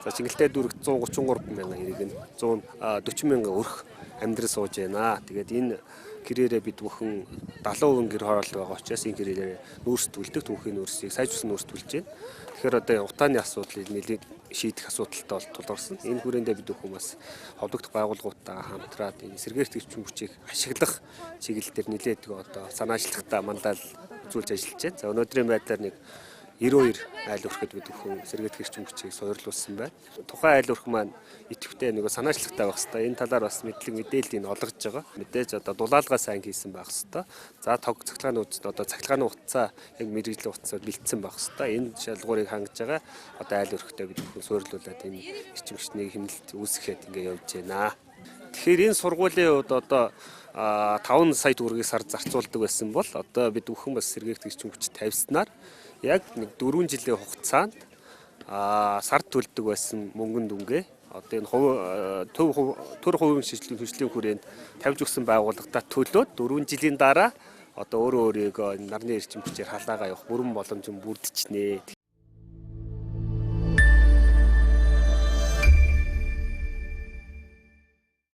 За Чингэлтэй дүүрэгт 133 мянган иргэн 140 мянган өрх амьдрал сууж байна. Тэгээд энэ гэрээрээ бид бүхэн 70% гэр хороолол байгаа учраас энэ гэрээрээ нүүрсдүүлдэг түүхийн нүүрсийг сайжруулсан нүүрсдүүлж байна. Тэгэхээр одоо утааны асуудлыг нэлээд шийдэх асуудалтай тулгарсан. Энэ хүрээндээ бид бүхэн бас ховдогдох байгууллагуудаа хамтраад энэ сэргээрт эрчим хүчийг ашиглах чиглэл дээр нэлээд одоо санаачлагтай мандал үзүүлж ажиллаж байна. За өнөөдрийн байдлаар нэг 92 айл өрхөд бид бүхэн сэргээрт эрчим хүчийг суйрлуулсан байна. Тухайн айл өрх маань идэвхтэй нэг санаачлагтай байх хэвээр. Энэ талаар бас мэдээллийг олгож байгаа. Мэдээж одоо дулаалгаа сайн хийсэн байх хэвээр. За тог цахилгааны одоо цахилгааны утсаа яг мэрэгжлийн утсаар бэлдсэн байх хэвээр. Энэ шалгуурыг хангаж байгаа. Одоо айл өрхтөө бид бүхэн суйрлуулад энэ эрчим хүчний хэмнэлт үүсгэхэд ингэ явж байна. Тэгэхээр энэ сургуулийн хувьд одоо 5 сая төгрөгийг сард зарцуулдаг байсан бол одоо бид бүхэн бас сэргээрт эрчим хүч тавьснаар яг нэг 4 жилийн хугацаанд сард төлдөг байсан мөнгөнд дүнгээ одоо энэ төр хувийн хөгжлийн хүрээнд тавьж өгсөн байгууллагатаа төлөөд 4 жилийн дараа одоо өөрөө өөрийгөө нарны эрчим хүчээр халаагаа явах бүрэн боломж бүрдчихнэ.